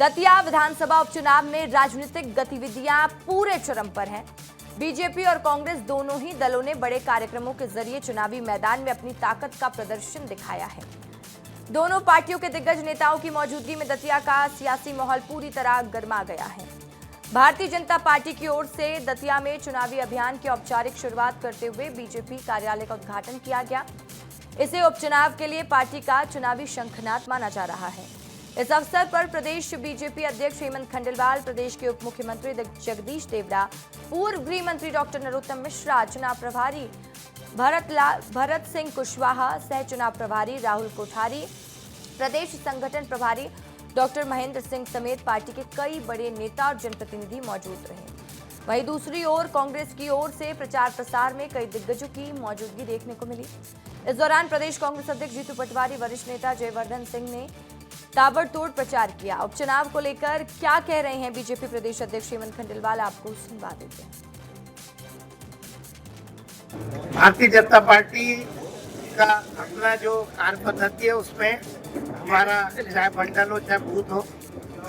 दतिया विधानसभा उपचुनाव में राजनीतिक गतिविधियां पूरे चरम पर हैं। बीजेपी और कांग्रेस दोनों ही दलों ने बड़े कार्यक्रमों के जरिए चुनावी मैदान में अपनी ताकत का प्रदर्शन दिखाया है। दोनों पार्टियों के दिग्गज नेताओं की मौजूदगी में दतिया का सियासी माहौल पूरी तरह गर्मा गया है। भारतीय जनता पार्टी की ओर से दतिया में चुनावी अभियान की औपचारिक शुरुआत करते हुए बीजेपी कार्यालय का उद्घाटन किया गया। इसे उपचुनाव के लिए पार्टी का चुनावी शंखनाद माना जा रहा है। इस अवसर पर प्रदेश बीजेपी अध्यक्ष हेमंत खंडेलवाल, प्रदेश के उप मुख्यमंत्री जगदीश देवड़ा, पूर्व गृह मंत्री डॉक्टर नरोत्तम मिश्रा, चुनाव प्रभारी भरत सिंह कुशवाहा, सह चुनाव प्रभारी राहुल कोठारी, प्रदेश संगठन प्रभारी डॉक्टर महेंद्र सिंह समेत पार्टी के कई बड़े नेता और जनप्रतिनिधि मौजूद रहे। वहीं दूसरी ओर कांग्रेस की ओर से प्रचार प्रसार में कई दिग्गजों की मौजूदगी देखने को मिली। इस दौरान प्रदेश कांग्रेस अध्यक्ष जीतू पटवारी, वरिष्ठ नेता जयवर्धन सिंह ने ताबड़तोड़ प्रचार किया। उपचुनाव को लेकर क्या कह रहे हैं बीजेपी प्रदेश अध्यक्ष हेमंत खंडेलवाल, आपको सुनवा देते हैं। भारतीय जनता पार्टी का अपना जो कार्य पद्धति है उसमें हमारा चाहे मंडल हो चाहे बूथ हो,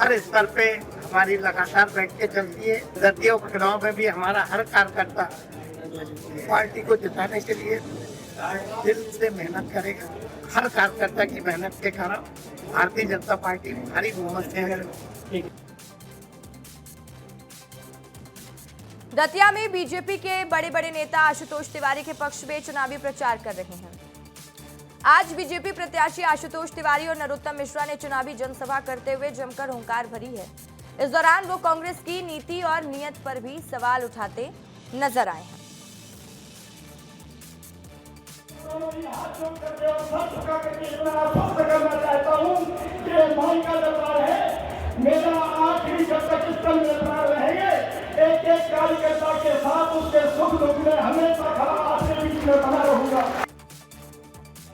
हर स्तर पे हमारी लगातार बैठकें चलती है। दतिया उपचुनाव में भी हमारा हर कार्यकर्ता पार्टी को जिताने के लिए दिल से मेहनत करेगा। हर कार्यकर्ता की मेहनत के कारण भारतीय जनता पार्टी भारी बहुमत से दतिया में बीजेपी के बड़े बड़े नेता आशुतोष तिवारी के पक्ष में चुनावी प्रचार कर रहे हैं। आज बीजेपी प्रत्याशी आशुतोष तिवारी और नरोत्तम मिश्रा ने चुनावी जनसभा करते हुए जमकर हुंकार भरी है। इस दौरान वो कांग्रेस की नीति और नीयत पर भी सवाल उठाते नजर आए हैं। मेरा आखिरी जब तक इस तन में बना रहेंगे, एक एक कार्यकर्ता के साथ उसके सुख दुख में हमेशा खड़ा आपके बीच में बना रहूंगा।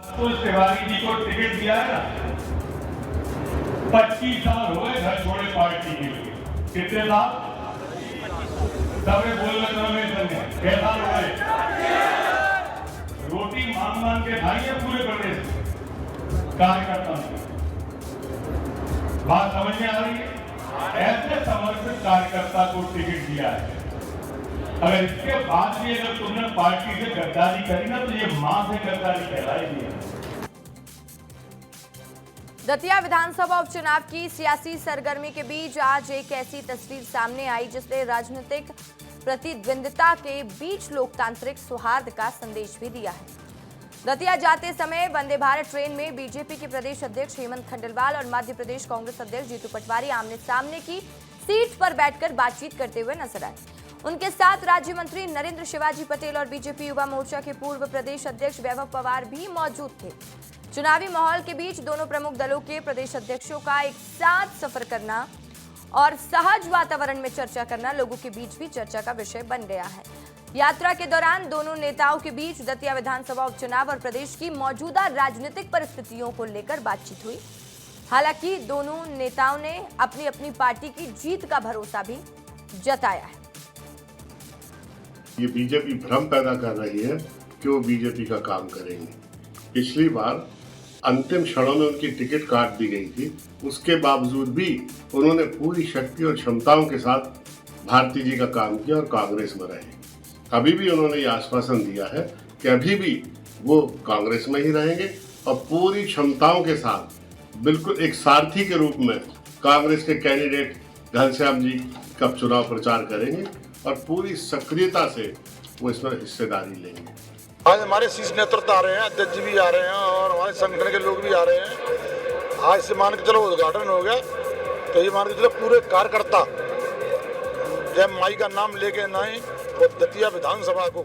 तो तिवारी जी को टिकट दिया है ना, 25 साल हो गए घर छोड़े पार्टी के लिए। कितने साल? सबने बोलने में कैसा हो गए? रोटी मांग के खाई है पूरे प्रदेश कार्यकर्ता। बात समझ में आ रही है? ऐसे समर्पित कार्यकर्ता को टिकट दिया है। अगर इसके बाद भी अगर तुमने पार्टी से गद्दारी करी ना तो ये मां से गद्दारी कहलाएगी। दतिया विधानसभा उपचुनाव की सियासी सरगर्मी के बीच आज एक ऐसी तस्वीर सामने आई जिसने राजनीतिक प्रतिद्वंदिता के बीच लोकतांत्रिक सौहार्द का संदेश भी दिया है। दतिया जाते समय वंदे भारत ट्रेन में बीजेपी के प्रदेश अध्यक्ष हेमंत खंडेलवाल और मध्य प्रदेश कांग्रेस अध्यक्ष जीतू पटवारी आमने सामने की सीट पर बैठकर बातचीत करते हुए नजर आए। उनके साथ राज्य मंत्री नरेंद्र शिवाजी पटेल और बीजेपी युवा मोर्चा के पूर्व प्रदेश अध्यक्ष वैभव पवार भी मौजूद थे। चुनावी माहौल के बीच दोनों प्रमुख दलों के प्रदेश अध्यक्षों का एक साथ सफर करना और सहज वातावरण में चर्चा करना लोगों के बीच भी चर्चा का विषय बन गया है। यात्रा के दौरान दोनों नेताओं के बीच दतिया विधानसभा उपचुनाव और प्रदेश की मौजूदा राजनीतिक परिस्थितियों को लेकर बातचीत हुई। हालांकि दोनों नेताओं ने अपनी अपनी पार्टी की जीत का भरोसा भी जताया है। ये बीजेपी भ्रम पैदा कर रही है कि वो बीजेपी का काम करेंगे। पिछली बार अंतिम क्षणों में उनकी टिकट काट दी गई थी, उसके बावजूद भी उन्होंने पूरी शक्ति और क्षमताओं के साथ भारती जी का काम किया और कांग्रेस में रहे। अभी भी उन्होंने ये आश्वासन दिया है कि अभी भी वो कांग्रेस में ही रहेंगे और पूरी क्षमताओं के साथ बिल्कुल एक सारथी के रूप में कांग्रेस के कैंडिडेट घनश्याम जी का चुनाव प्रचार करेंगे और पूरी सक्रियता से वो इसमें हिस्सेदारी लेंगे। आज हमारे शीर्ष नेतृत्व आ रहे हैं, अध्यक्ष जी भी आ रहे हैं और हमारे संगठन के लोग भी आ रहे हैं। आज से मान के चलो उद्घाटन हो गया, तो ये मान के चलो पूरे कार्यकर्ता जब माई का नाम लेके नाए तो दतिया विधानसभा को।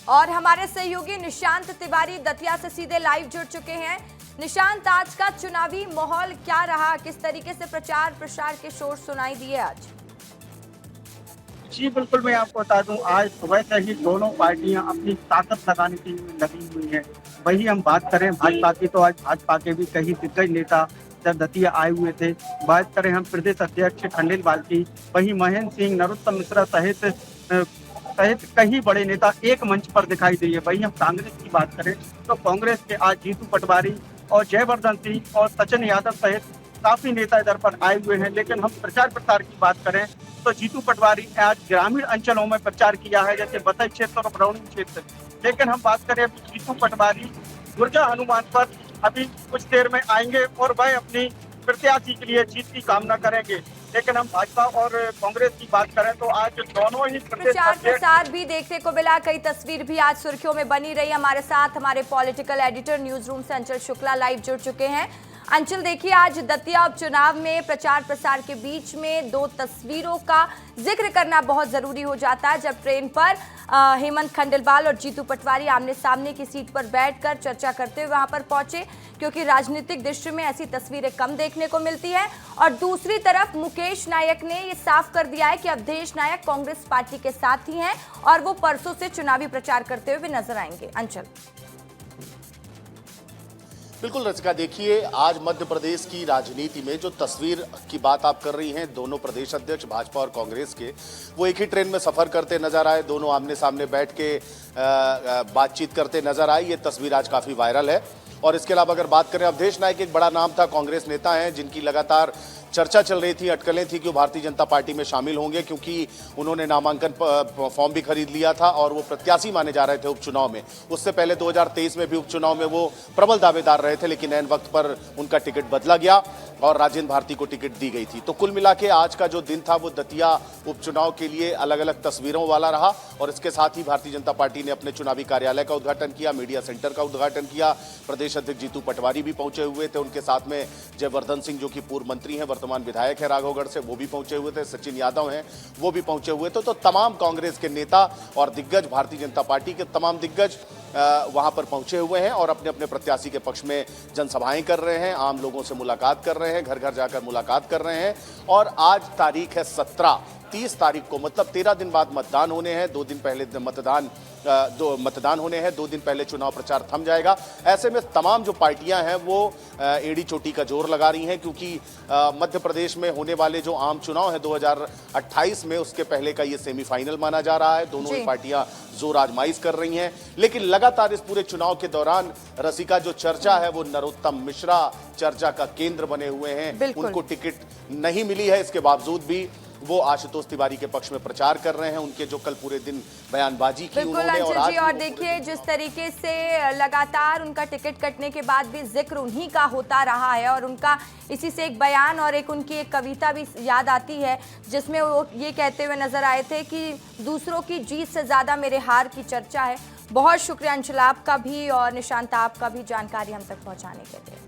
और हमारे सहयोगी निशांत तिवारी दतिया से सीधे लाइव जुड़ चुके हैं। निशांत, आज का चुनावी माहौल क्या रहा? किस तरीके से प्रचार प्रसार के शोर सुनाई दिए आज? जी बिल्कुल, मैं आपको बता दूं, आज सुबह से ही दोनों पार्टियां अपनी ताकत लगाने की लगी हुई हैं। वही हम बात करें भाजपा की, तो आज भाजपा के भी कई दिग्गज नेता जब दतिया आए हुए थे। बात करें हम प्रदेश अध्यक्ष खंडेलवाल की, वही महेंद्र सिंह, नरोत्तम मिश्रा सहित कई बड़े नेता एक मंच पर दिखाई दिए। वही हम कांग्रेस की बात करें तो कांग्रेस के आज जीतू पटवारी और जयवर्धन सिंह और सचिन यादव सहित काफी नेता इधर पर आए हुए हैं। लेकिन हम प्रचार प्रसार की बात करें तो जीतू पटवारी ने आज ग्रामीण अंचलों में प्रचार किया है, जैसे बतई क्षेत्र और बरौनी क्षेत्र। लेकिन हम बात करें अभी जीतू पटवारी गुर्जा हनुमान पर अभी कुछ देर में आएंगे और वह अपनी प्रत्याशी के लिए जीत की कामना करेंगे। लेकिन हम भाजपा और कांग्रेस की बात करें तो आज दोनों ही प्रचार प्रसार भी देखने को मिला। कई तस्वीर भी आज सुर्खियों में बनी रही। हमारे साथ हमारे पॉलिटिकल एडिटर न्यूज रूम से अंचल शुक्ला लाइव जुड़ चुके हैं। अंचल, देखिए, आज दतिया उपचुनाव में प्रचार प्रसार के बीच में दो तस्वीरों का जिक्र करना बहुत जरूरी हो जाता है। जब ट्रेन पर हेमंत खंडेलवाल और जीतू पटवारी आमने सामने की सीट पर बैठकर चर्चा करते हुए वहां पर पहुंचे, क्योंकि राजनीतिक दृश्य में ऐसी तस्वीरें कम देखने को मिलती है। और दूसरी तरफ मुकेश नायक ने ये साफ कर दिया है कि अवधेश नायक कांग्रेस पार्टी के साथ ही हैं और वो परसों से चुनावी प्रचार करते हुए नजर आएंगे। अंचल, बिल्कुल रचिका, देखिए, आज मध्य प्रदेश की राजनीति में जो तस्वीर की बात आप कर रही हैं, दोनों प्रदेश अध्यक्ष भाजपा और कांग्रेस के वो एक ही ट्रेन में सफर करते नजर आए, दोनों आमने सामने बैठ के बातचीत करते नजर आए। ये तस्वीर आज काफ़ी वायरल है। और इसके अलावा अगर बात करें, अवधेश नायक एक बड़ा नाम था, कांग्रेस नेता हैं जिनकी लगातार चर्चा चल रही थी, अटकलें थी कि वो भारतीय जनता पार्टी में शामिल होंगे, क्योंकि उन्होंने नामांकन फॉर्म भी खरीद लिया था और वो प्रत्याशी माने जा रहे थे उपचुनाव में। उससे पहले 2023 में भी उपचुनाव में वो प्रबल दावेदार रहे थे, लेकिन ऐन वक्त पर उनका टिकट बदला गया और राजेंद्र भारती को टिकट दी गई थी। तो कुल मिला के आज का जो दिन था वो दतिया उपचुनाव के लिए अलग अलग तस्वीरों वाला रहा। और इसके साथ ही भारतीय जनता पार्टी ने अपने चुनावी कार्यालय का उद्घाटन किया, मीडिया सेंटर का उद्घाटन किया। प्रदेश अध्यक्ष जीतू पटवारी भी पहुंचे हुए थे, उनके साथ में जयवर्धन सिंह जो कि पूर्व मंत्री हैं, वर्तमान विधायक है राघवगढ़ से, वो भी पहुंचे हुए थे। सचिन यादव हैं, वो भी पहुंचे हुए थे। तो तमाम कांग्रेस के नेता और दिग्गज, भारतीय जनता पार्टी के तमाम दिग्गज वहां पर पहुंचे हुए हैं और अपने अपने प्रत्याशी के पक्ष में जनसभाएं कर रहे हैं, आम लोगों से मुलाकात कर रहे हैं, घर घर जाकर मुलाकात कर रहे हैं। और आज तारीख है 17, 30 तारीख को, मतलब 13 दिन बाद मतदान होने हैं। 2 दिन पहले मतदान होने हैं, 2 दिन पहले चुनाव प्रचार थम जाएगा। ऐसे में तमाम जो पार्टियां हैं वो एड़ी चोटी का जोर लगा रही हैं, क्योंकि मध्य प्रदेश में होने वाले जो आम चुनाव है 2028 में, उसके पहले का ये सेमीफाइनल माना जा रहा है। दोनों ही पार्टियां जोर आजमाइश कर रही हैं। लेकिन लगातार इस पूरे चुनाव के दौरान रसिका जो चर्चा है वो नरोत्तम मिश्रा चर्चा का केंद्र बने हुए हैं। उनको टिकट नहीं मिली है, इसके बावजूद भी वो आशुतोष तिवारी के पक्ष में प्रचार कर रहे हैं। उनके जो कल पूरे दिन बयानबाजी की उन्होंने, और आज और देखिए जिस तरीके से लगातार उनका टिकट कटने के बाद भी जिक्र उन्हीं का होता रहा है और उनका इसी से एक बयान और एक उनकी एक कविता भी याद आती है, जिसमें वो ये कहते हुए नजर आए थे कि दूसरों की जीत से ज्यादा मेरे हार की चर्चा है। बहुत शुक्रिया अंचल आपका भी और निशांत आपका भी जानकारी हम तक पहुंचाने के लिए।